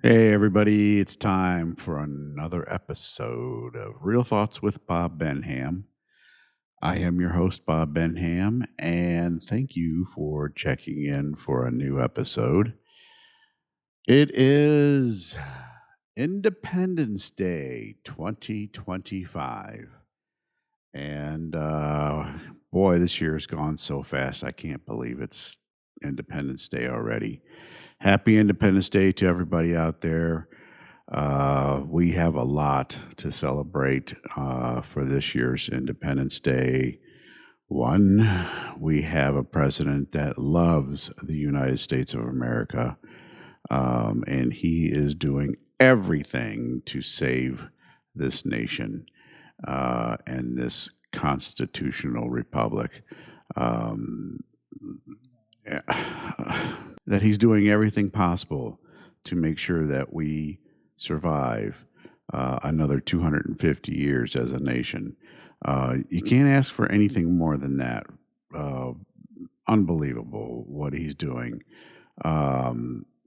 Hey, everybody, it's time for another episode of Real Thoughts with Bob Benham. I am your host, Bob Benham, and thank you for checking in for a new episode. It is Independence Day 2025. And boy, this year has gone so fast. I can't believe it's Independence Day already. Happy Independence Day to everybody out there. We have a lot to celebrate for this year's Independence Day. One, we have a president that loves the United States of America, and he is doing everything to save this nation and this constitutional republic. Um, that he's doing everything possible to make sure that we survive another 250 years as a nation. You can't ask for anything more than that. Uh, Unbelievable what he's doing.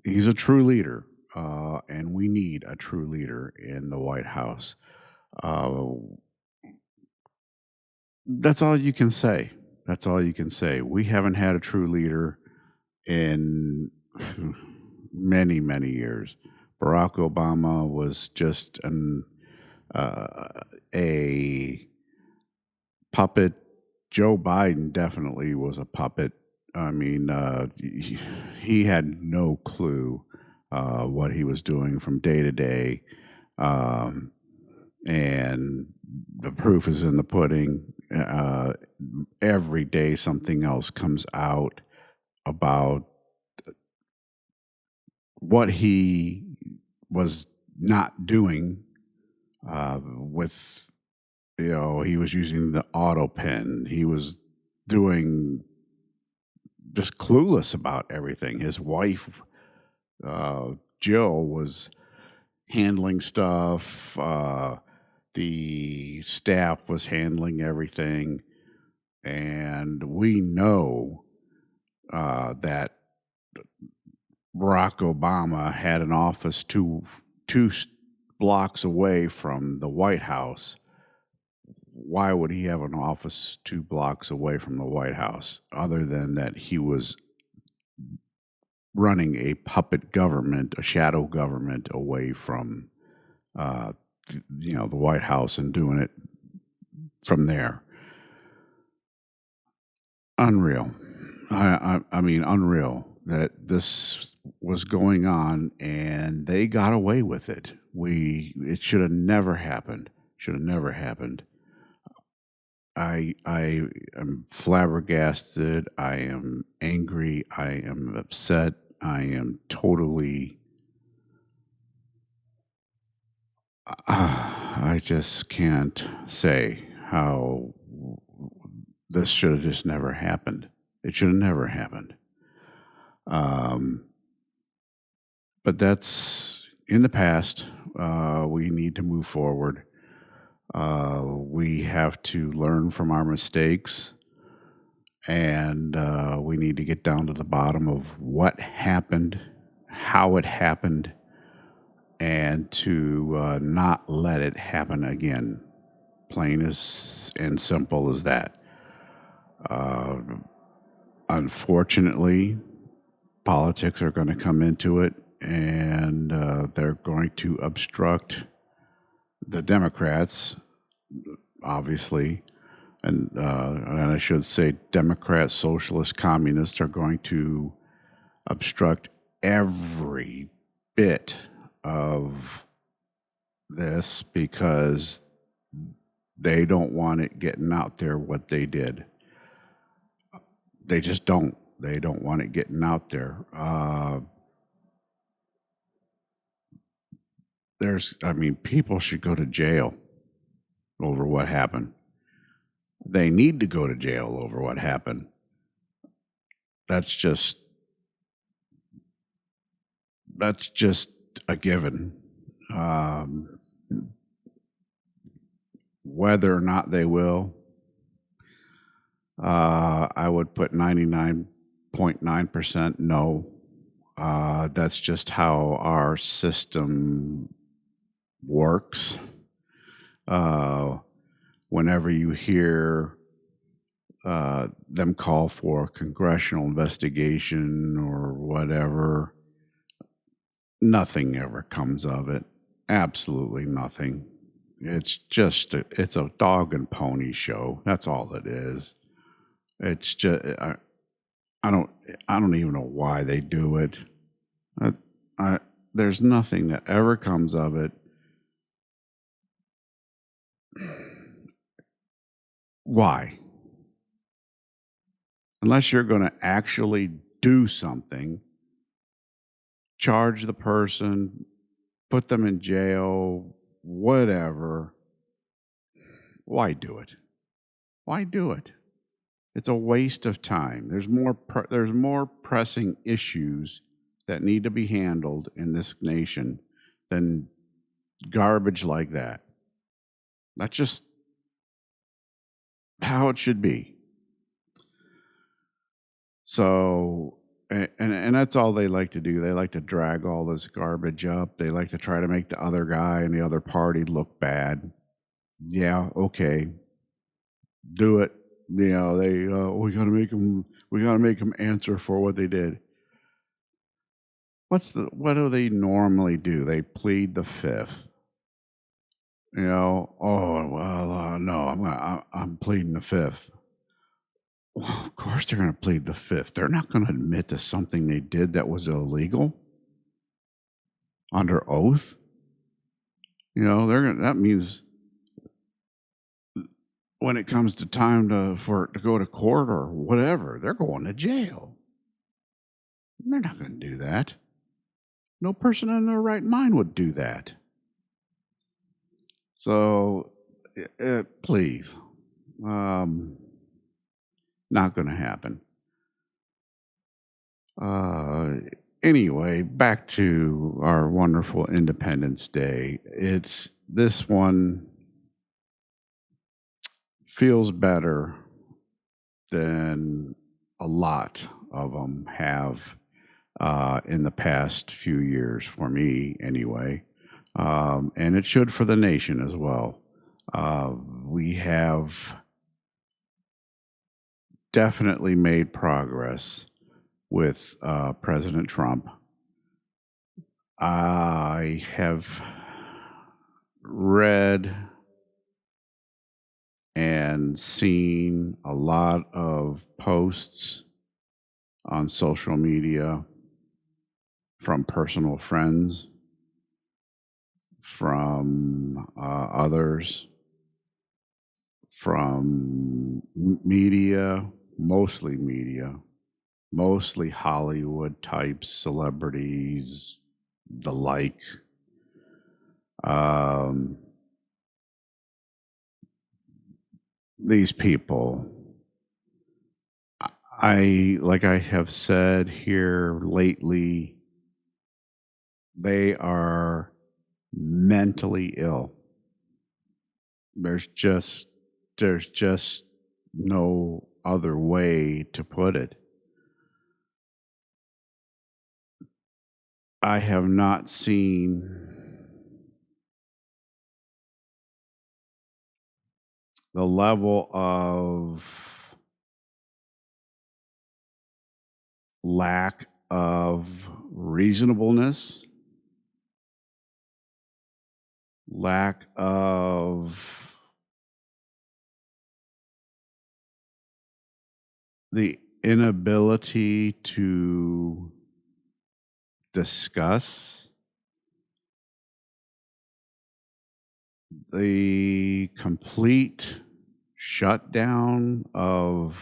He's a true leader, and we need a true leader in the White House. Uh, that's all you can say. That's all you can say. We haven't had a true leader in many, many years. Barack Obama was just uh, a puppet. Joe Biden definitely was a puppet. I mean, he had no clue what he was doing from day to day. Um, and the proof is in the pudding. Every day, something else comes out about what he was not doing with, he was using the auto pen. He was doing just clueless about everything. His wife, Jill, was handling stuff. The staff was handling everything. And we know that Barack Obama had an office two blocks away from the White House. Why would he have an office 2 blocks away from the White House, other than that he was running a puppet government, a shadow government, away from uh, the White House and doing it from there? Unreal. I mean, unreal that this was going on and they got away with it. It should have never happened. Should have never happened. I am flabbergasted. I am angry. I am upset. I am totally. I just can't say how this should have just never happened. It should have never happened. Um, but that's in the past. We need to move forward. We have to learn from our mistakes, and we need to get down to the bottom of what happened, how it happened, and to not let it happen again. Plain as and simple as that. Uh, Unfortunately, politics are going to come into it, and they're going to obstruct the Democrats, obviously, and I should say Democrats, socialists, communists are going to obstruct every bit of this because they don't want it getting out there what they did. They just don't. They don't want it getting out there. People should go to jail over what happened. They need to go to jail over what happened. That's just that's just a given. Um, Whether or not they will, I would put 99.9% no. That's just how our system works. Uh, Whenever you hear them call for congressional investigation or whatever, nothing ever comes of it. Absolutely nothing. It's a dog and pony show. That's all it is. It's just I don't I don't even know why they do it. I, I there's nothing that ever comes of it. Why? Unless you're going to actually do something, charge the person, put them in jail, whatever. Why do it? Why do it? It's a waste of time. There's more pressing issues that need to be handled in this nation than garbage like that. That's just how it should be. So, and that's all they like to do. They like to drag all this garbage up. They like to try to make the other guy and the other party look bad. Yeah, okay, do it. You know, we got to make them answer for what they did. What do they normally do? They plead the fifth. You know, oh well, no, I'm pleading the fifth. Well, of course they're going to plead the fifth. They're not going to admit to something they did that was illegal under oath. You know, that means when it comes to time to go to court or whatever, they're going to jail. They're not going to do that. No person in their right mind would do that. So, please, not going to happen. Anyway, back to our wonderful Independence Day. This one feels better than a lot of them have in the past few years, for me anyway, and it should for the nation as well. We have definitely made progress with President Trump. I have read and seen a lot of posts on social media from personal friends, from others, from media, mostly Hollywood types, celebrities, the like. These people, like I have said here lately, they are mentally ill. There's just no other way to put it. I have not seen the level of lack of reasonableness, lack of the inability to discuss, the complete shutdown of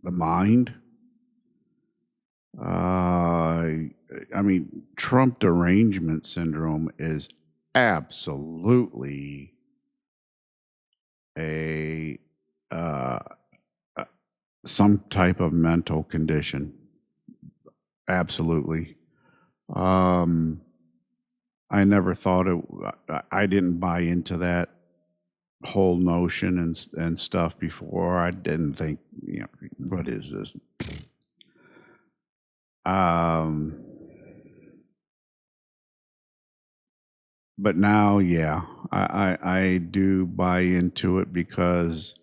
the mind. I mean, Trump derangement syndrome is absolutely a some type of mental condition. Absolutely. I never thought it. I didn't buy into that whole notion and stuff before. I didn't think, what is this? Um, but now, yeah, I do buy into it because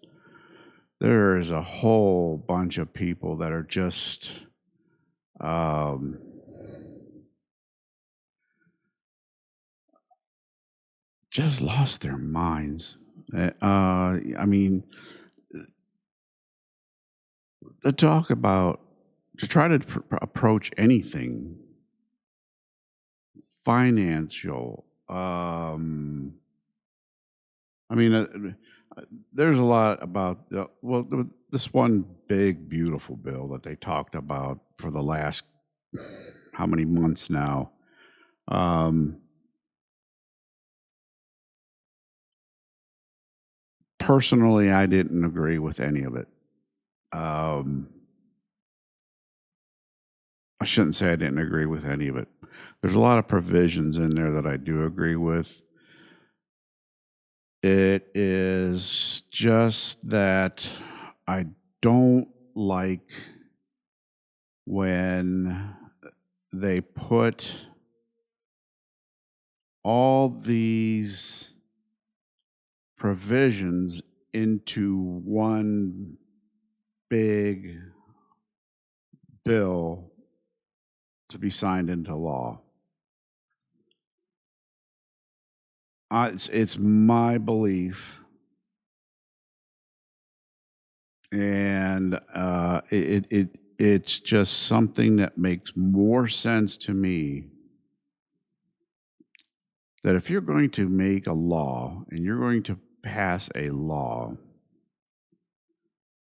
there is a whole bunch of people that are um, just lost their minds. I mean, to talk about to try to approach anything financial. I mean, there's a lot about this one big beautiful bill that they talked about for the last how many months now. Um, Personally, I didn't agree with any of it. Um, I shouldn't say I didn't agree with any of it. There's a lot of provisions in there that I do agree with. It is just that I don't like when they put all these provisions into one big bill to be signed into law. It's my belief, and it's just something that makes more sense to me that if you're going to make a law and you're going to pass a law,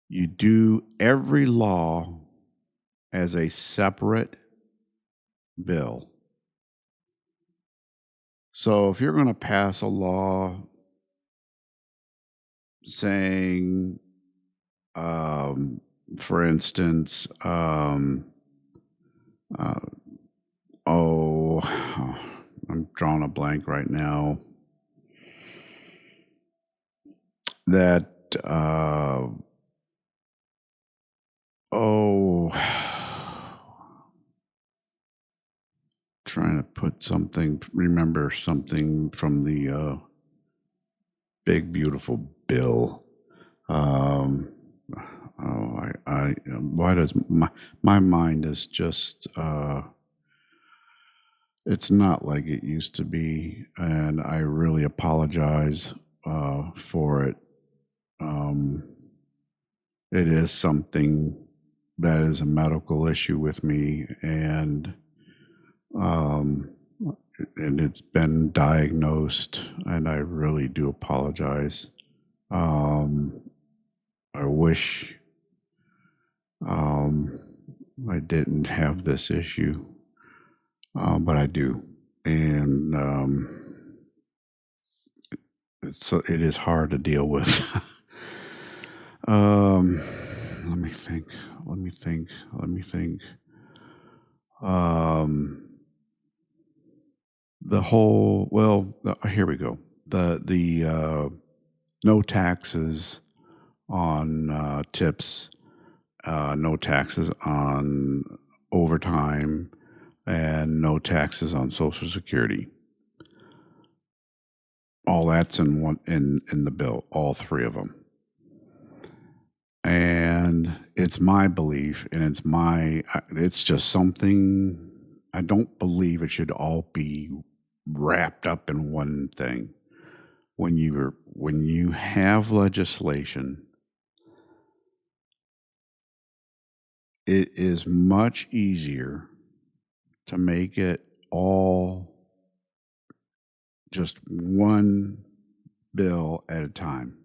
you do every law as a separate bill. So if you're going to pass a law saying, um, for instance, uh, oh, I'm drawing a blank right now, that, oh, trying to remember something from the big, beautiful bill. Um, why does my mind is just, it's not like it used to be, and I really apologize for it. Um, it is something that is a medical issue with me, um, and it's been diagnosed, and I really do apologize. Um, I wish um, I didn't have this issue, but I do, and it is hard to deal with. um, let me think. Let me think. Let me think. Um, the whole here we go. The no taxes on tips, no taxes on overtime, and no taxes on Social Security. All that's in one in the bill, all three of them. And it's my belief, and it's just something I don't believe it should all be wrapped up in one thing. When you have legislation, it is much easier to make it all just one bill at a time,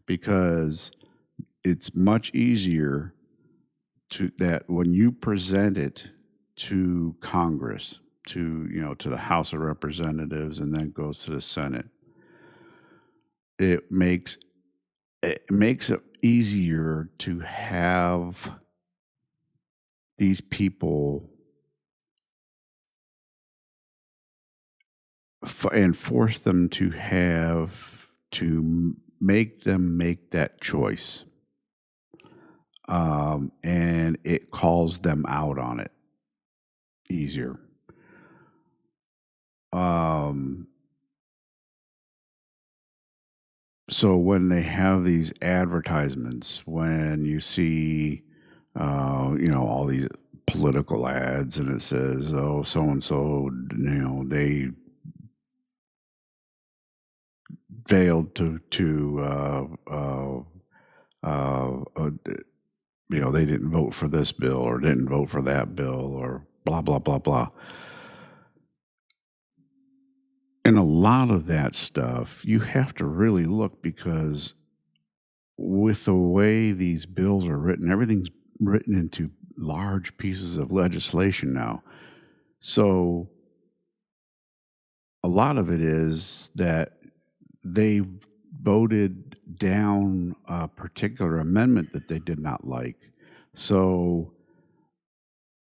because it's much easier to that when you present it to Congress, to the House of Representatives, and then goes to the Senate. It makes it easier to have these people and force them to make them make that choice, and it calls them out on it. easier. Um, so when they have these advertisements, when you see, all these political ads, and it says, "Oh, so and so, they failed they didn't vote for this bill or didn't vote for that bill or blah blah blah blah." And a lot of that stuff, you have to really look, because with the way these bills are written, everything's written into large pieces of legislation now. So a lot of it is that they voted down a particular amendment that they did not like. So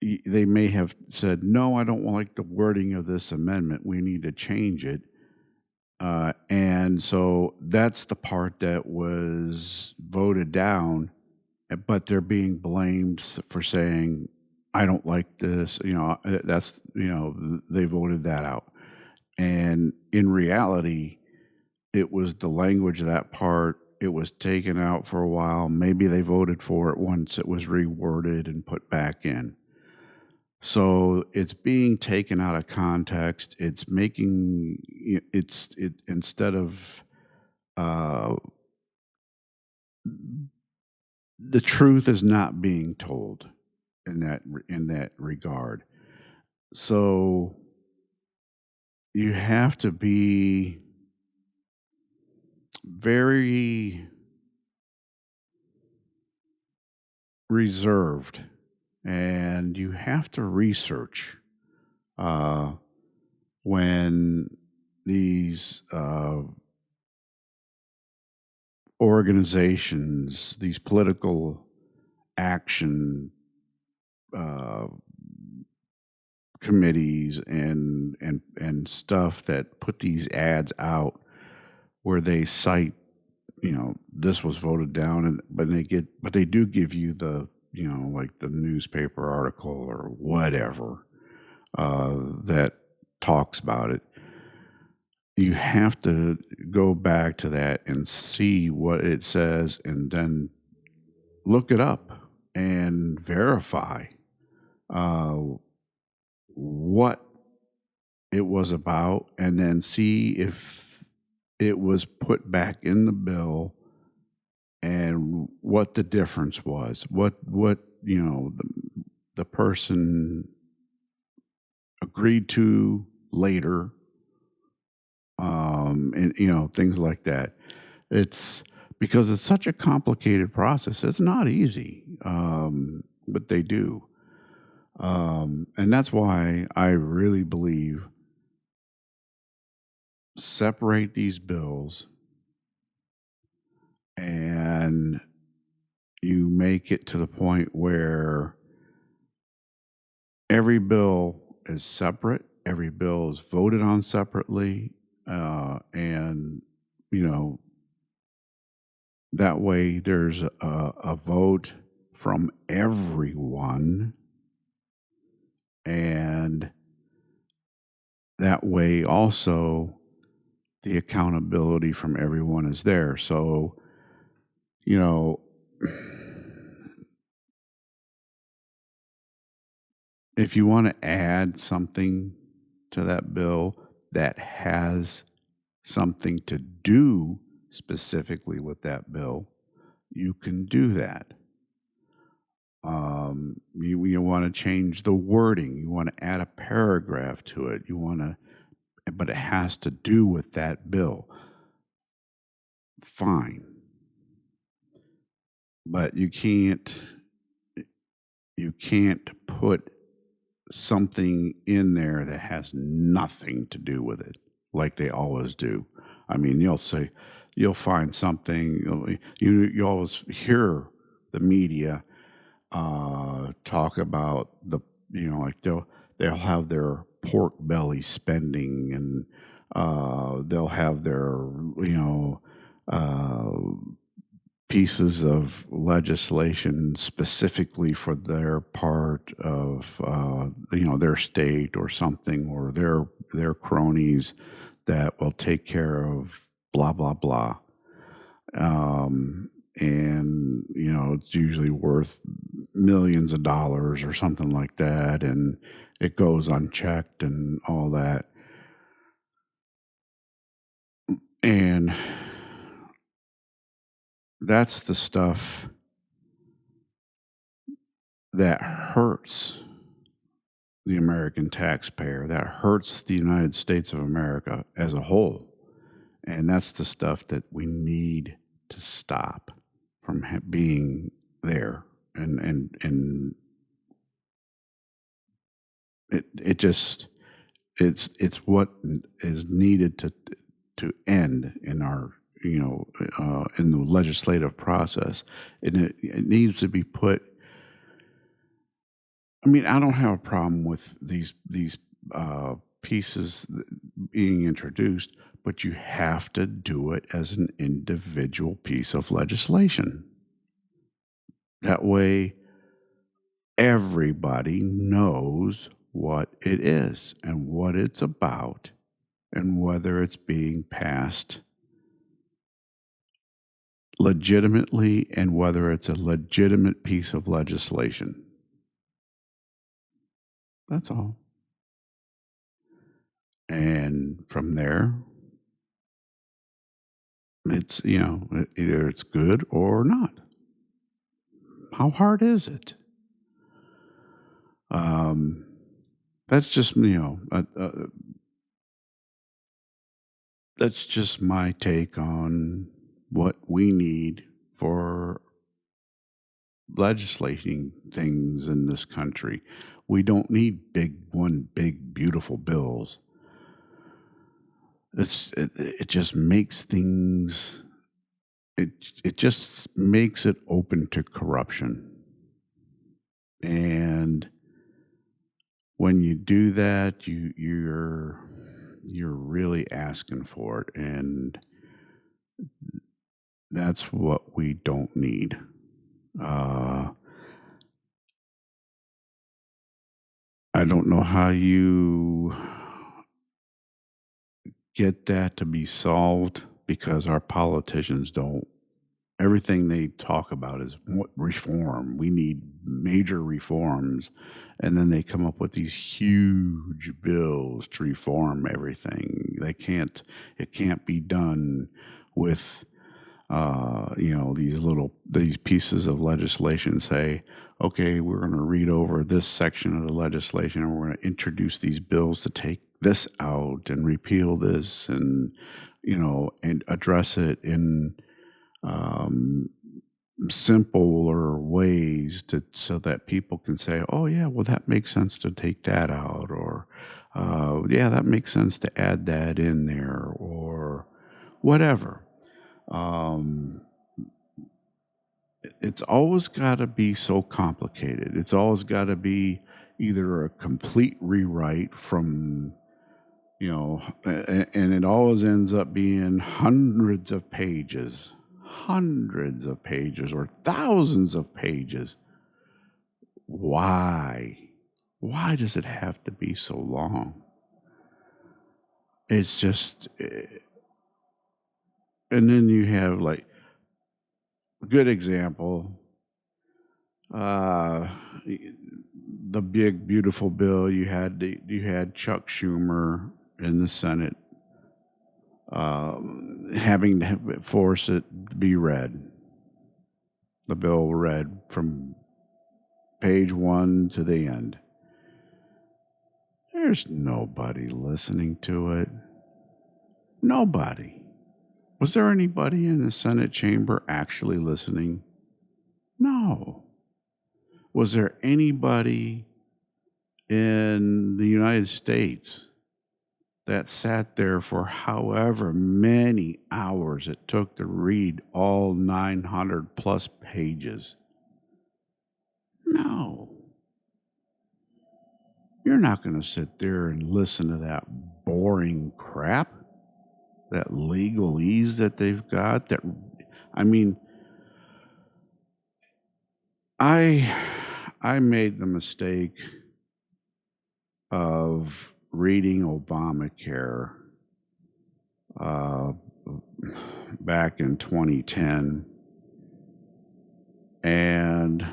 they may have said, "No, I don't like the wording of this amendment. We need to change it." And so that's the part that was voted down, but they're being blamed for saying, "I don't like this." They voted that out. And in reality, it was the language of that part. It was taken out for a while. Maybe they voted for it once it was reworded and put back in. So it's being taken out of context. It's making it instead of uh, the truth is not being told in that regard. So you have to be very reserved, and you have to research uh, when these organizations, these political action uh, committees and stuff that put these ads out where they cite, this was voted down, and but they do give you the, like the newspaper article or whatever that talks about it. You have to go back to that and see what it says, and then look it up and verify uh, what it was about, and then see if it was put back in the bill and what the difference was. What the person agreed to later, and things like that. It's because it's such a complicated process. It's not easy, but they do, and that's why I really believe separate these bills and you make it to the point where every bill is separate, every bill is voted on separately, and you know that way there's a vote from everyone, and that way also the accountability from everyone is there. So, you know, if you want to add something to that bill that has something to do specifically with that bill, you can do that. You want to change the wording, you want to add a paragraph to it, but it has to do with that bill. Fine. But you can't put something in there that has nothing to do with it, like they always do. I mean, you'll find something. You always hear the media talk about like they'll have their pork belly spending, and they'll have their uh, pieces of legislation specifically for their part of their state or something, or their cronies that will take care of blah blah blah. And it's usually worth millions of dollars or something like that, and it goes unchecked and all that. And that's the stuff that hurts the American taxpayer, that hurts the United States of America as a whole. And that's the stuff that we need to stop from being there. And it's what is needed to end in our in the legislative process, and it needs to be put. I mean, I don't have a problem with these pieces being introduced, but you have to do it as an individual piece of legislation. That way, everybody knows what it is and what it's about and whether it's being passed legitimately and whether it's a legitimate piece of legislation. That's all. And from there, it's, either it's good or not. How hard is it? That's just, that's just my take on what we need for legislating things in this country. We don't need big beautiful bills. It just makes things. It just makes it open to corruption. And when you do that, you're really asking for it, and that's what we don't need. I don't know how you get that to be solved, because our politicians don't. Everything they talk about is reform. We need major reforms. And then they come up with these huge bills to reform everything. It can't be done with, these pieces of legislation. Say, okay, we're going to read over this section of the legislation and we're going to introduce these bills to take this out and repeal this and address it in simpler ways so that people can say, oh yeah, well that makes sense to take that out, or yeah, that makes sense to add that in there, or whatever. It's always got to be so complicated. It's always got to be either a complete rewrite from and it always ends up being hundreds of pages or thousands of pages. Why does it have to be so long? It's just, and then you have like a good example, the big beautiful bill. You had Chuck Schumer in the Senate having to force it to be read. The bill read from page 1 to the end. There's nobody listening to it. Nobody. Was there anybody in the Senate chamber actually listening? No. Was there anybody in the United States that sat there for however many hours it took to read all 900 plus pages? No. You're not going to sit there and listen to that boring crap, that legalese that they've got. I mean, I I made the mistake of reading Obamacare uh, back in 2010, and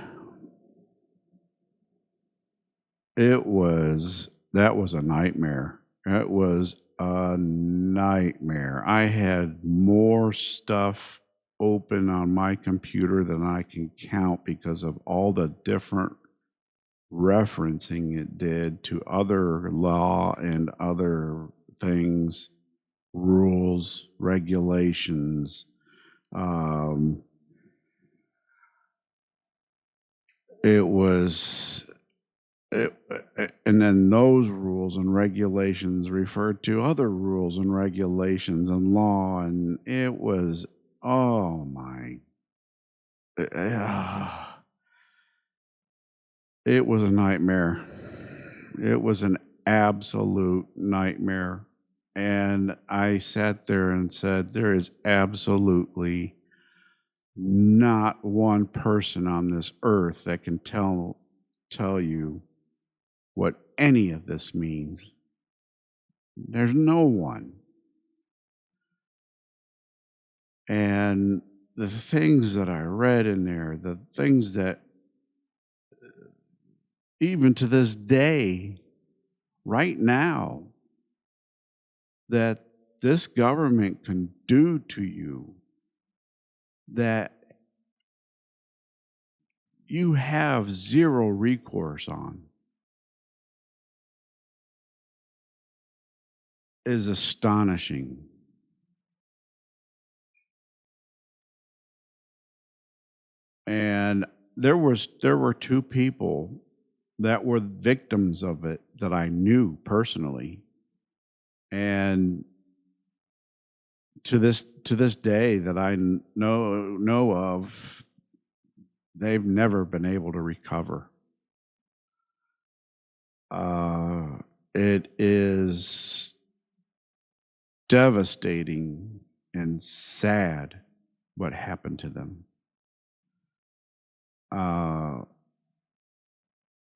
that was a nightmare. It was a nightmare. I had more stuff open on my computer than I can count because of all the different referencing it did to other law and other things, rules, regulations. Um, it was, and then those rules and regulations referred to other rules and regulations and law, and it was, oh my, it was a nightmare. It was an absolute nightmare. And I sat there and said, there is absolutely not one person on this earth that can tell you what any of this means. There's no one. And the things that I read in there, the things that even to this day, right now, that this government can do to you, that you have zero recourse on, is astonishing. And there were two people that were victims of it that I knew personally. And to this day that I know of, they've never been able to recover. It is devastating and sad what happened to them.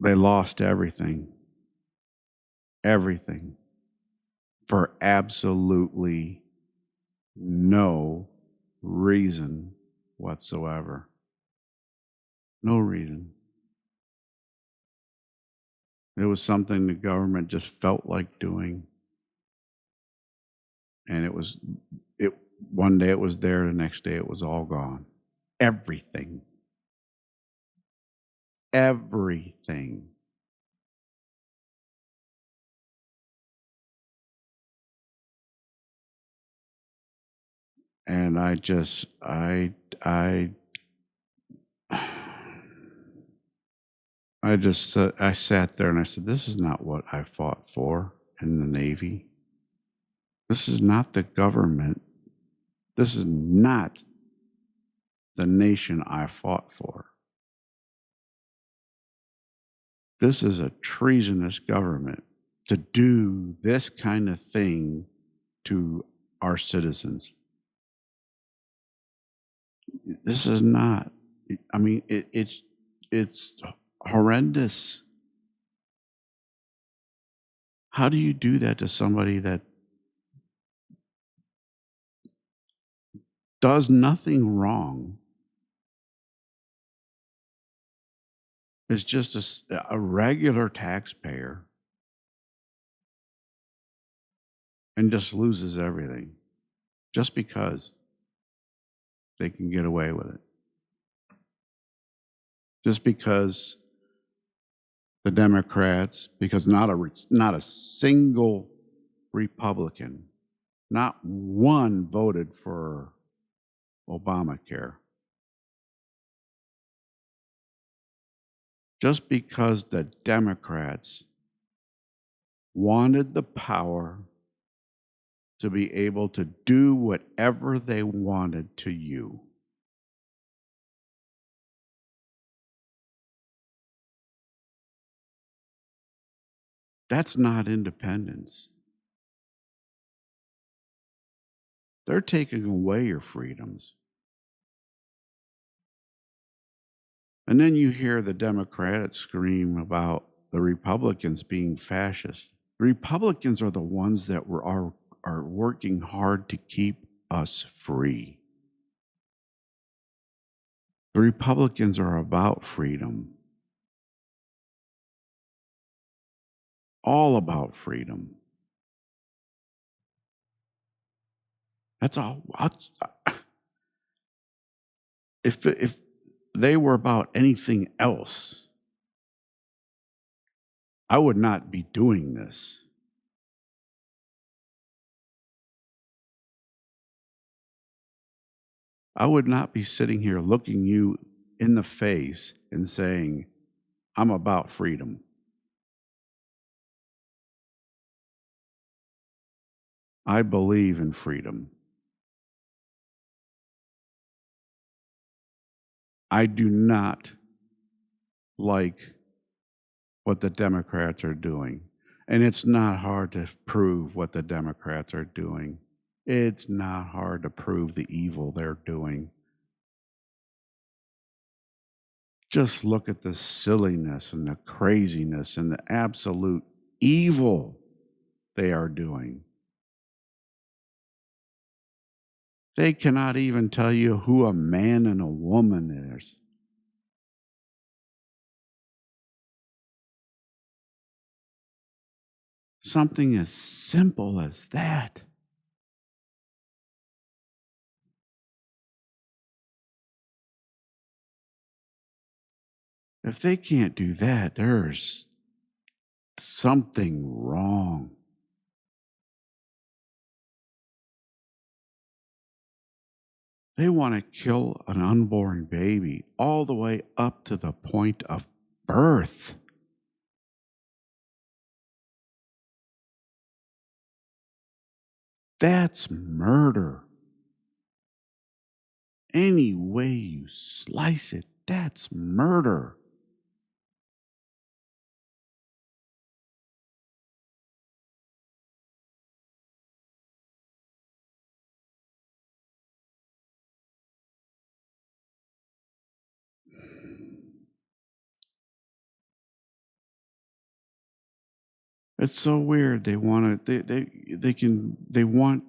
They lost everything, for absolutely no reason whatsoever. No reason. It was something the government just felt like doing. And it one day it was there, the next day it was all gone. Everything. Everything. And I sat there and I said, this is not what I fought for in the Navy. This is not the government. This is not the nation I fought for. This is a treasonous government to do this kind of thing to our citizens. This is not, I mean, it's horrendous. How do you do that to somebody that does nothing wrong? Is just a regular taxpayer and just loses everything just because they can get away with it. Just because the Democrats, because not a single Republican, not one voted for Obamacare. Just because the Democrats wanted the power to be able to do whatever they wanted to you. That's not independence. They're taking away your freedoms. And then you hear the Democrats scream about the Republicans being fascist. The Republicans are the ones that are working hard to keep us free. The Republicans are about freedom, all about freedom. That's all. If they were about anything else, I would not be doing this. I would not be sitting here looking you in the face and saying, I'm about freedom. I believe in freedom. I do not like what the Democrats are doing. And it's not hard to prove what the Democrats are doing. It's not hard to prove the evil they're doing. Just look at the silliness and the craziness and the absolute evil they are doing. They cannot even tell you who a man and a woman is. Something as simple as that. If they can't do that, there's something wrong. They want to kill an unborn baby all the way up to the point of birth. That's murder. Any way you slice it, that's murder. It's so weird. They want to. They want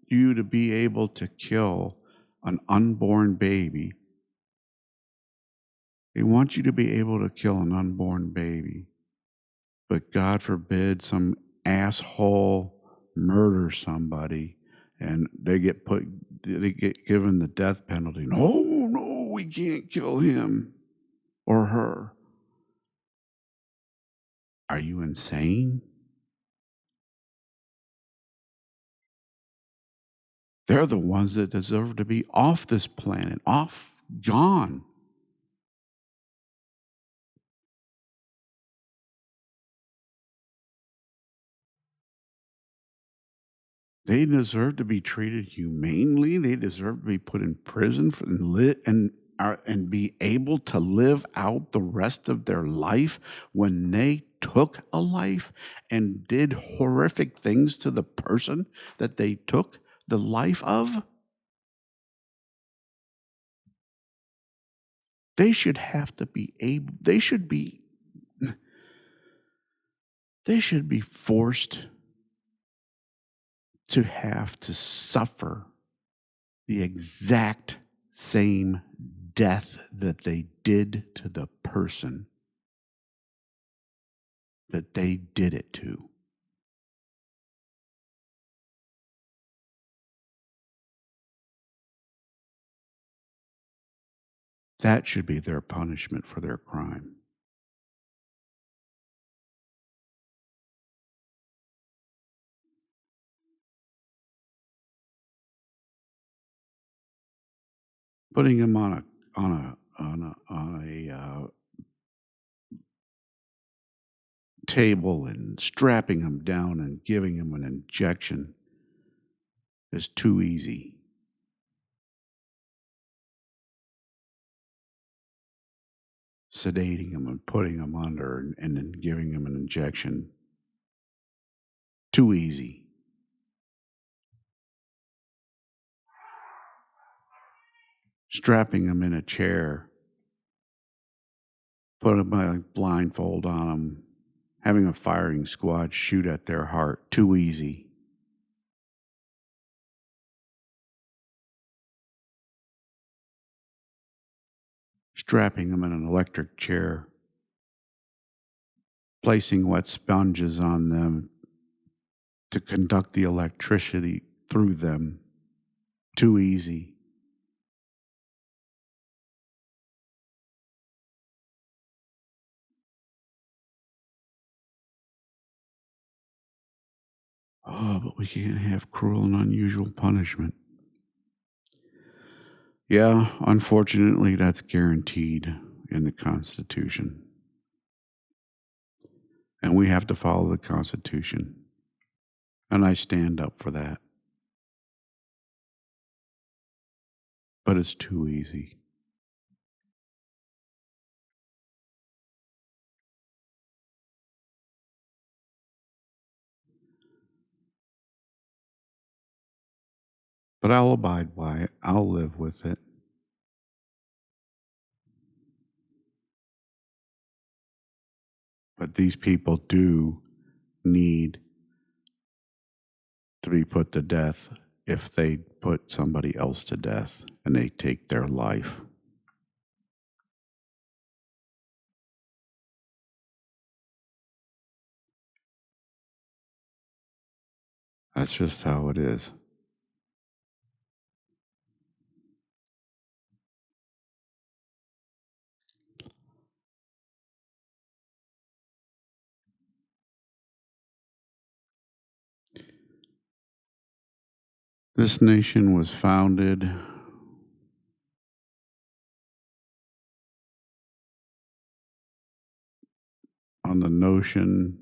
you to be able to kill an unborn baby. They want you to be able to kill an unborn baby, but God forbid some asshole murder somebody, and they get given the death penalty. No, we can't kill him or her. Are you insane? They're the ones that deserve to be off this planet, gone. They deserve to be treated humanely. They deserve to be put in prison and be able to live out the rest of their life when they took a life and did horrific things to the person that they took the life of. They should have to be able. They should be. They should be forced to have to suffer the exact same death that they did to the person that they did it to. That should be their punishment for their crime. Putting them on a table and strapping them down and giving them an injection is too easy. Sedating them and putting them under and then giving them an injection, too easy. Strapping them in a chair put a blindfold on them, having a firing squad shoot at their heart. Too easy. Strapping them in an electric chair, placing wet sponges on them to conduct the electricity through them. Too easy. Oh, but we can't have cruel and unusual punishment. Yeah, unfortunately, that's guaranteed in the Constitution. And we have to follow the Constitution. And I stand up for that. But it's too easy. But I'll abide by it. I'll live with it. But these people do need to be put to death if they put somebody else to death and they take their life. That's just how it is. This nation was founded on the notion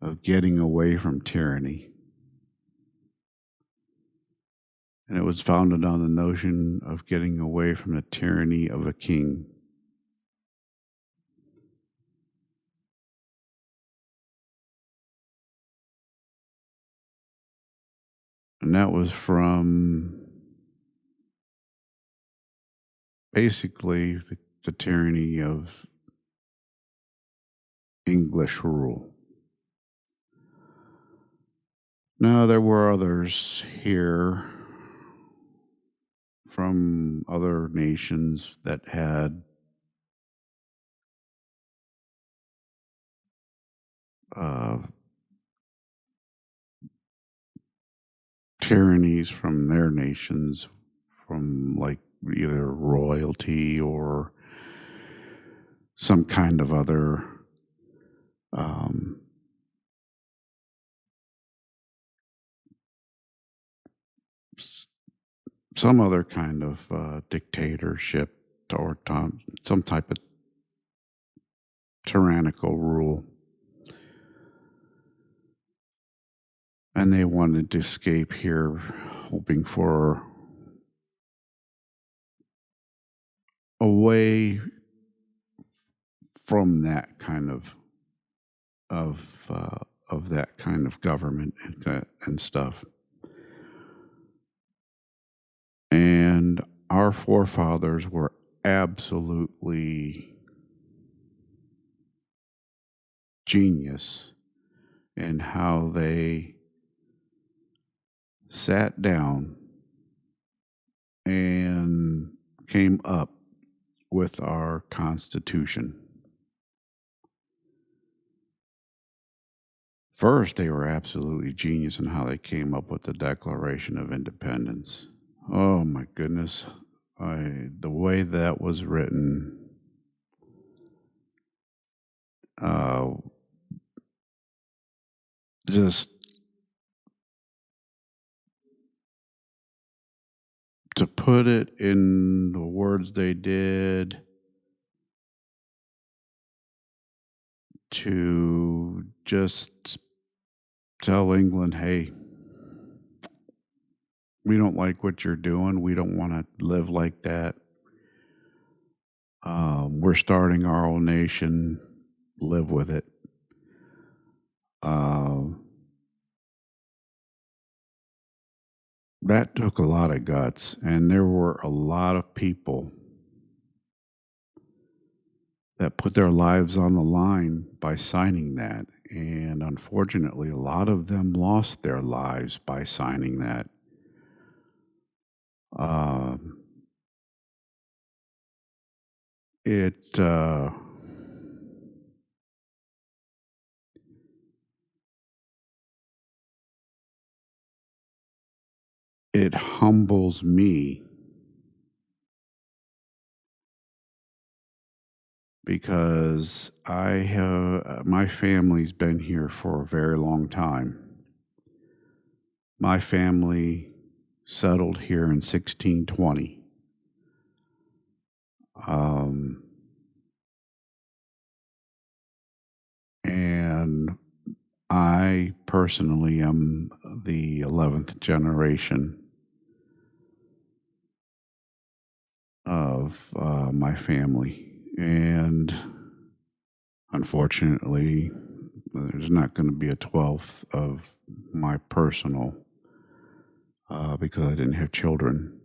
of getting away from tyranny. And it was founded on the notion of getting away from the tyranny of a king. And that was from basically the tyranny of English rule. Now, there were others here from other nations that had tyrannies from their nations, from like either royalty or some kind of other some other kind of dictatorship or some type of tyrannical rule. And they wanted to escape here, hoping for a way from that kind of that kind of government and stuff. And our forefathers were absolutely genius in how they sat down and came up with our Constitution. First, they were absolutely genius in how they came up with the Declaration of Independence. Oh my goodness. The way that was written, just to put it in the words they did, to just tell England, hey, we don't like what you're doing. We don't want to live like that. We're starting our own nation. Live with it. That took a lot of guts, and there were a lot of people that put their lives on the line by signing that. And unfortunately, a lot of them lost their lives by signing that. Um, it it humbles me because I have my family's been here for a very long time. My family settled here in 1620. Um, and I personally am the 11th generation of my family. And unfortunately, there's not going to be a 12th of my personal because I didn't have children.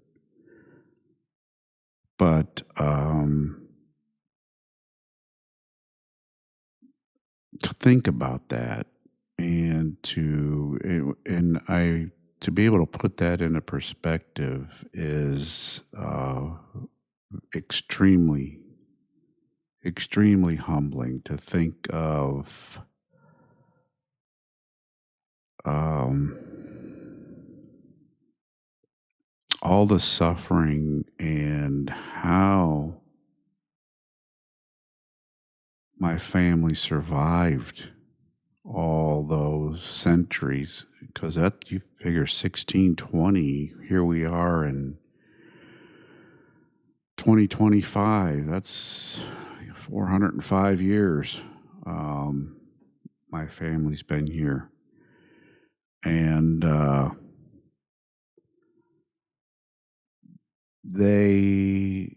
But to think about that to be able to put that into perspective is extremely extremely humbling to think of um, all the suffering and how my family survived all those centuries because that you figure 1620, here we are in 2025. That's 405 years. My family's been here, and they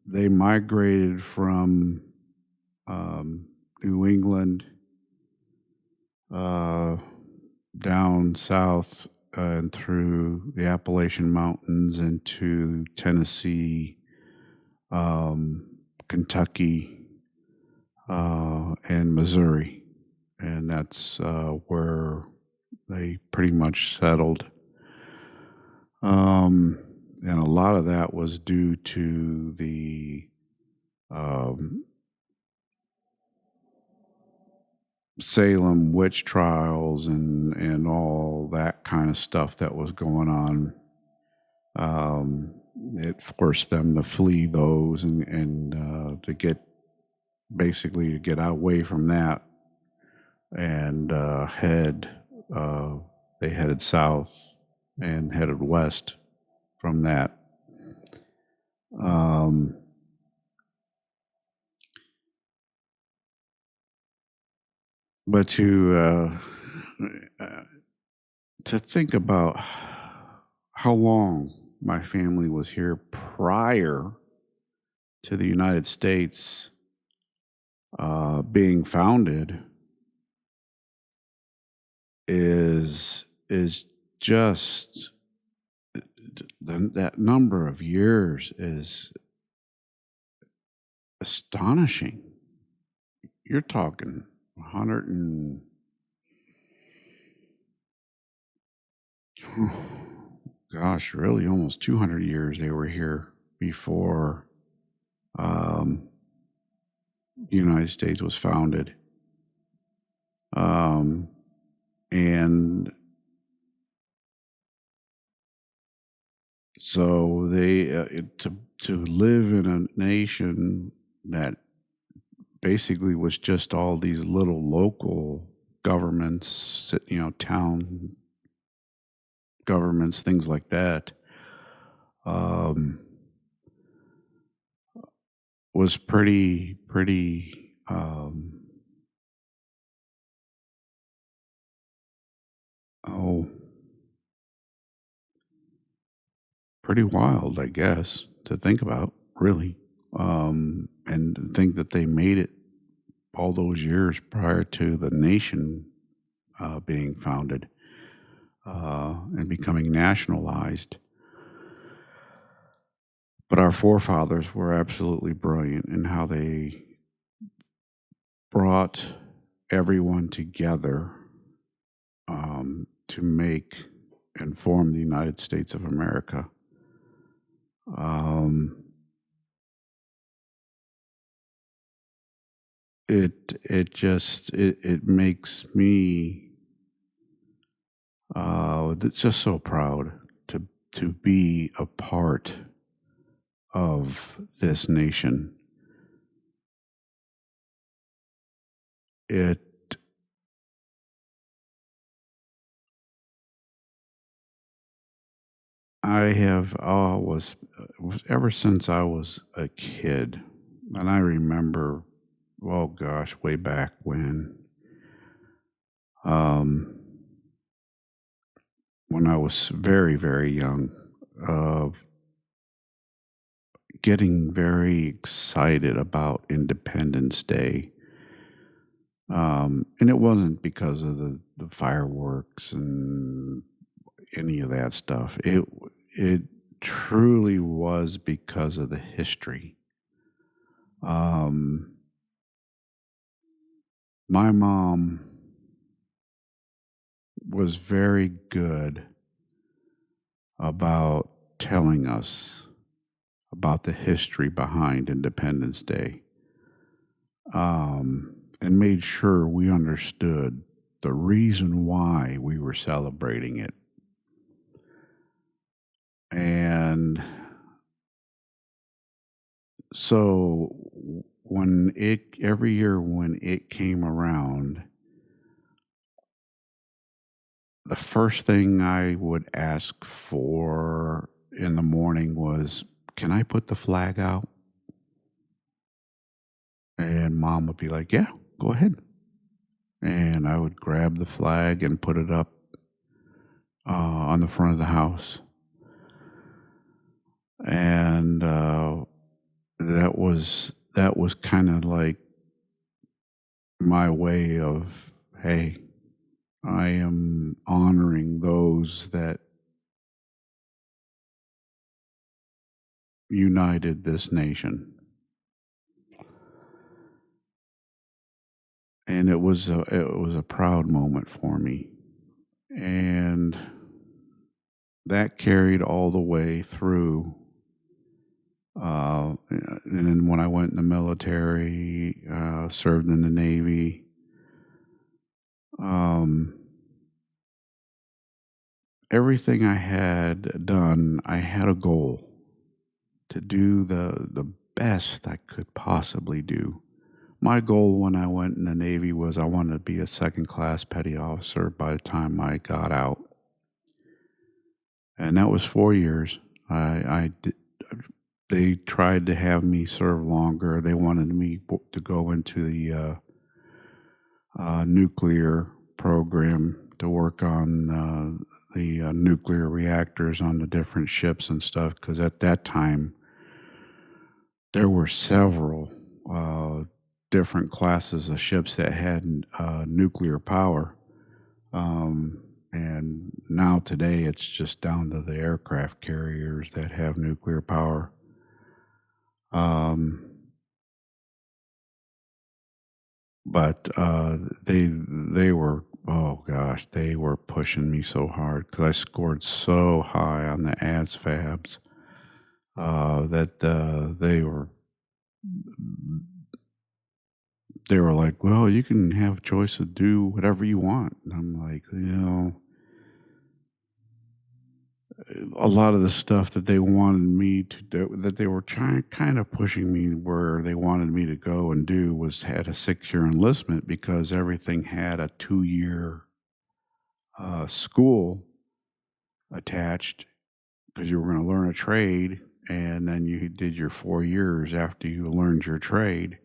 they migrated from New England uh, down south and through the Appalachian Mountains into Tennessee, Kentucky, and Missouri. And that's where they pretty much settled. And a lot of that was due to the um, Salem witch trials and all that kind of stuff that was going on. It forced them to flee those and to get basically to get away from that and uh, they headed south and headed west from that. Um, but uh, to think about how long my family was here prior to the United States being founded is just that number of years is astonishing. You're talking 100 and gosh, really almost 200 years they were here before um, the United States was founded. Um, and so to live in a nation that basically was just all these little local governments, town governments, things like that, um, was pretty, oh, pretty wild, I guess, to think about, really. And think that they made it all those years prior to the nation being founded and becoming nationalized. But our forefathers were absolutely brilliant in how they brought everyone together to make and form the United States of America. Um, it makes me just so proud to be a part of this nation. It I have always ever since I was a kid, and I remember, oh gosh, way back um, when I was very, very young, uh, getting very excited about Independence Day. And it wasn't because of the fireworks and any of that stuff. It truly was because of the history. Um, my mom was very good about telling us about the history behind Independence Day, and made sure we understood the reason why we were celebrating it. And so when it every year when it came around, the first thing I would ask for in the morning was, "Can I put the flag out?" And mom would be like, "Yeah, go ahead." And I would grab the flag and put it up on the front of the house. And that was kind of like my way of, hey, I am honoring those that united this nation. And it was a proud moment for me. And that carried all the way through. And then when I went in the military, served in the Navy, um, everything I had done, I had a goal to do the best I could possibly do. My goal when I went in the Navy was I wanted to be a second class petty officer by the time I got out. And that was 4 years. I did, they tried to have me serve longer. They wanted me to go into the nuclear program to work on the nuclear reactors on the different ships and stuff. Because at that time, there were several different classes of ships that had nuclear power. And now today, it's just down to the aircraft carriers that have nuclear power. Um, but they were, oh gosh, they were pushing me so hard because I scored so high on the ASVABs that they were like, well, you can have choice to do whatever you want. And I'm like, a lot of the stuff that they wanted me to do, that they were trying, kind of pushing me where they wanted me to go and do, was had a 6-year enlistment because everything had a 2-year school attached because you were going to learn a trade, and then you did your 4 years after you learned your trade.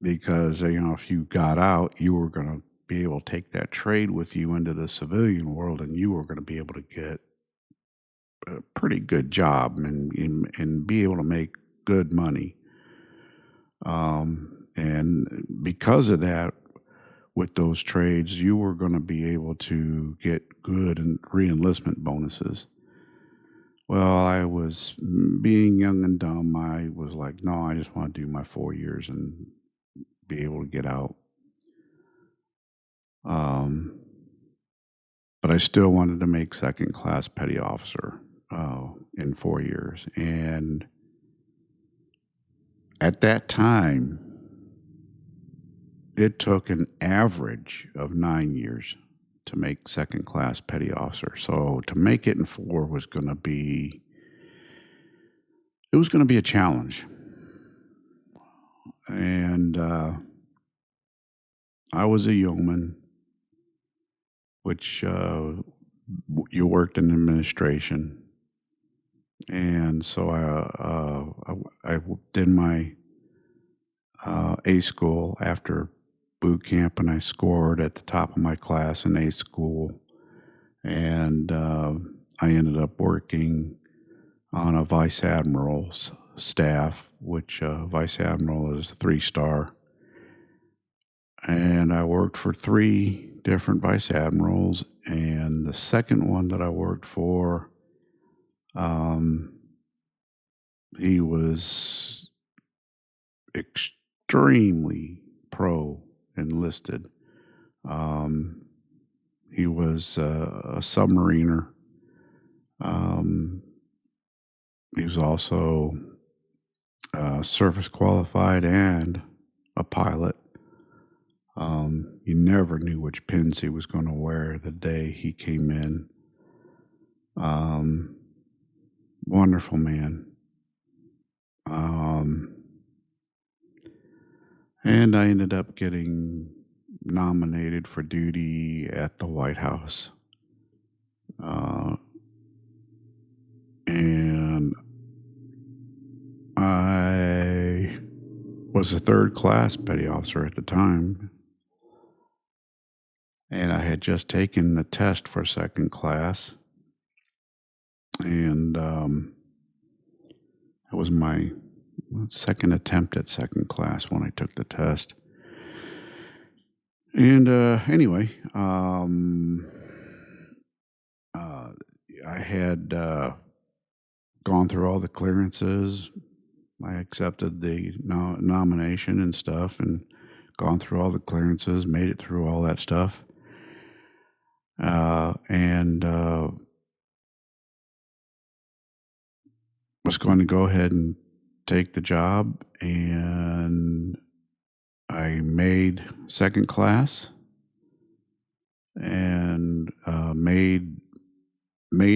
Because if you got out, you were going to be able to take that trade with you into the civilian world, and you were going to be able to get a pretty good job and be able to make good money. And because of that, with those trades, you were going to be able to get good and re-enlistment bonuses. Well, I was being young and dumb. I was like, no, I just want to do my 4 years and be able to get out. Um, but I still wanted to make second class petty officer in 4 years. And at that time, it took an average of 9 years to make second class petty officer. So to make it in 4 was going to be a challenge. And I was a yeoman, which you worked in administration, and so I did my A school after boot camp, and I scored at the top of my class in A school, and I ended up working on a vice admiral's staff, which vice admiral is a 3-star. And I worked for 3 different vice admirals, and the second one that I worked for, um, he was extremely pro enlisted. Um, he was a submariner. He was also service qualified and a pilot. You never knew which pins he was going to wear the day he came in. Wonderful man. And I ended up getting nominated for duty at the White House. And I was a 3rd class petty officer at the time. And I had just taken the test for 2nd class. And it was my second attempt at 2nd class when I took the test. And anyway, I had gone through all the clearances. I accepted the nomination and stuff, and gone through all the clearances, made it through all that stuff. And was going to go ahead and take the job, and I made 2nd class, and made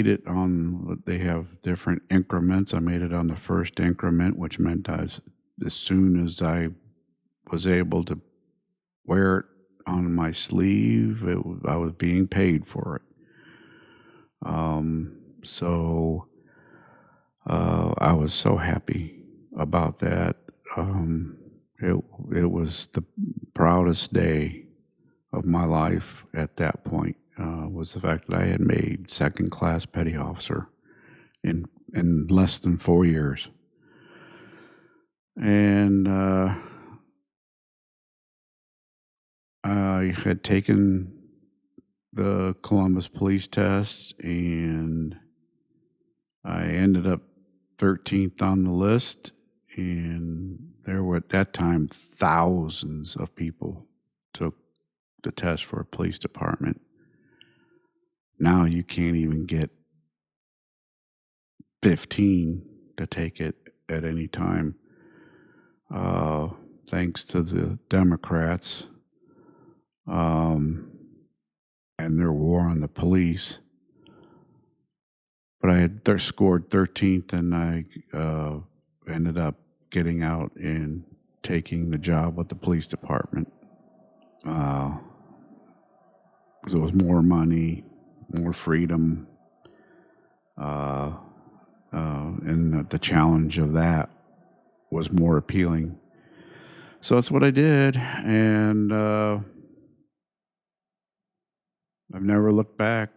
it on. They have different increments. I made it on the first increment, which meant as soon as I was able to wear it on my sleeve, I was being paid for it. So I was so happy about that. It was the proudest day of my life at that point. Was the fact that I had made 2nd class petty officer in less than 4 years. And I had taken the Columbus police test, and I ended up 13th on the list. And there were at that time thousands of people took the test for a police department. Now you can't even get 15 to take it at any time, thanks to the Democrats and their war on the police. But I had scored 13th, and I ended up getting out and taking the job with the police department. Because it was more money, more freedom, and the challenge of that was more appealing. So that's what I did, and I've never looked back.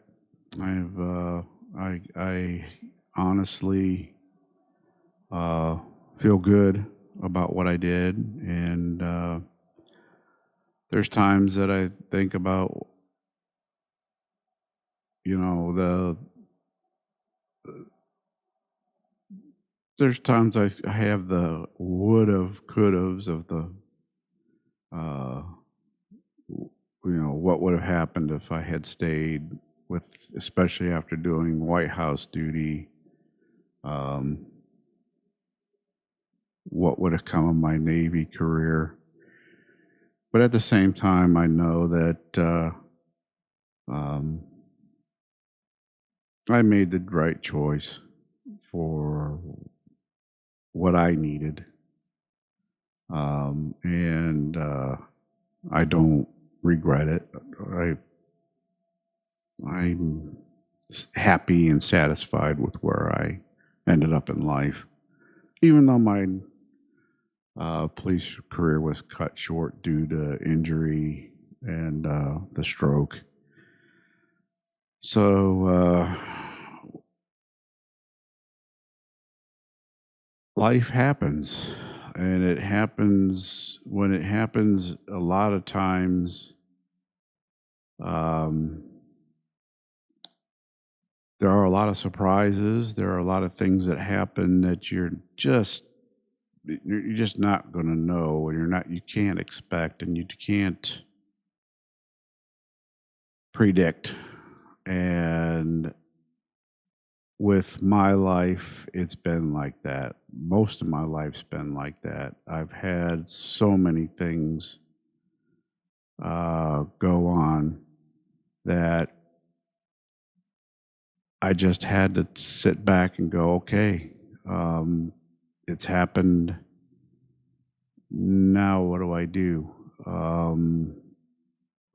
I honestly feel good about what I did, and there's times that I think about, the there's times I have the would've, could'ves of the, uh, what would have happened if I had stayed with, especially after doing White House duty. Um, what would have come of my Navy career? But at the same time, I know that um, I made the right choice for what I needed, and I don't regret it. I I'm happy and satisfied with where I ended up in life, even though my police career was cut short due to injury and the stroke. So life happens, and it happens when it happens. A lot of times, um, there are a lot of surprises. There are a lot of things that happen that you're just not going to know, and you can't expect, and you can't predict. And with my life, it's been like that. Most of my life's been like that. I've had so many things go on that I just had to sit back and go, okay, it's happened. Now, what do I do?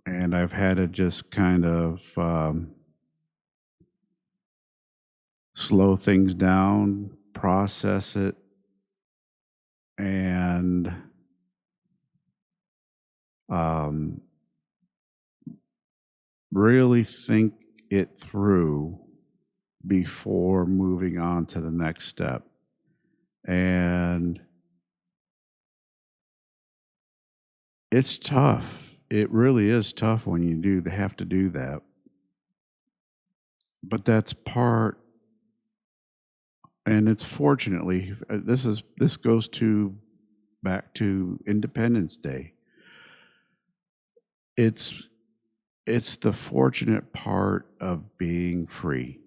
And I've had to just kind of slow things down, process it, and um, really think it through before moving on to the next step. And it's tough. It really is tough when you have to do that. But that's part, and it's fortunately this goes to back to Independence Day. It's it's the fortunate part of being free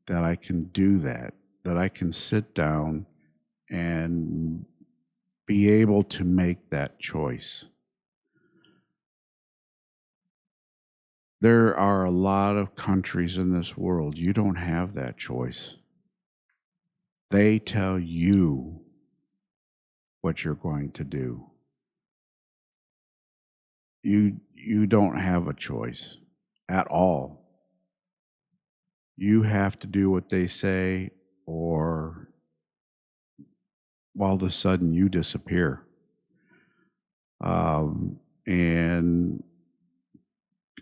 that I can do that I can sit down and be able to make that choice. There are a lot of countries in this world, you don't have that choice. They tell you what you're going to do. You don't have a choice at all. You have to do what they say, or all of a sudden you disappear. And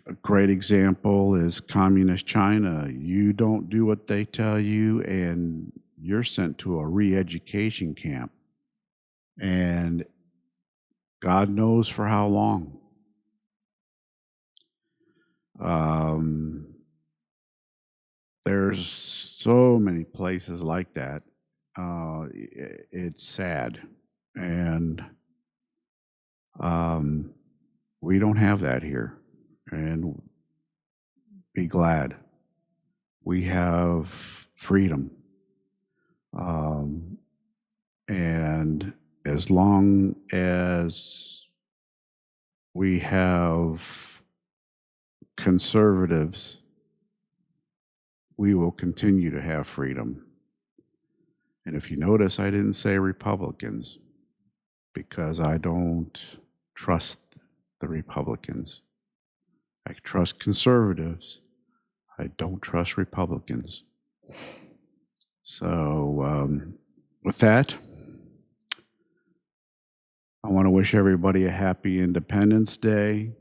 a great example is communist China. You don't do what they tell you, and you're sent to a re-education camp. And God knows for how long. There's so many places like that. It's sad. And we don't have that here. And be glad. We have freedom. And as long as we have conservatives, we will continue to have freedom. And if you notice, I didn't say Republicans because I don't trust the Republicans. I trust conservatives. I don't trust Republicans. So, with that, I want to wish everybody a happy Independence Day.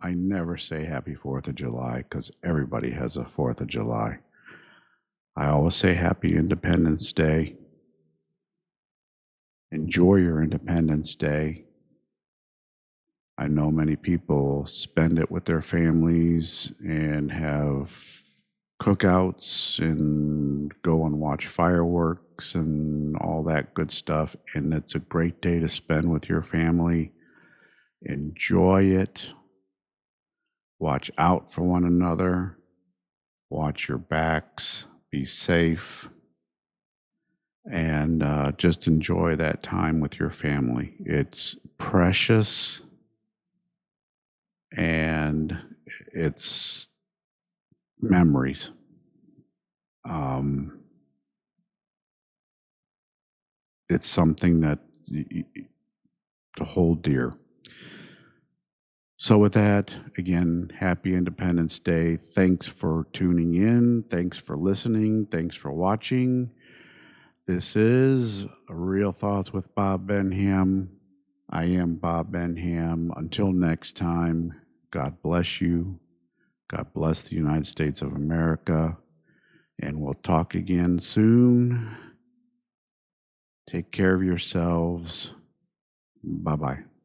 I never say happy 4th of July because everybody has a 4th of July. I always say happy Independence Day. Enjoy your Independence Day. I know many people spend it with their families and have cookouts and go and watch fireworks fireworks and all that good stuff. And it's a great day to spend with your family. Enjoy it. Watch out for one another. Watch your backs. Be safe. And just enjoy that time with your family. It's precious and it's memories. It's something that to hold dear. So, with that, again, happy Independence Day. Thanks for tuning in. Thanks for listening. Thanks for watching. This is Real Thoughts with Bob Benham. I am Bob Benham. Until next time, God bless you. God bless the United States of America. And we'll talk again soon. Take care of yourselves. Bye-bye.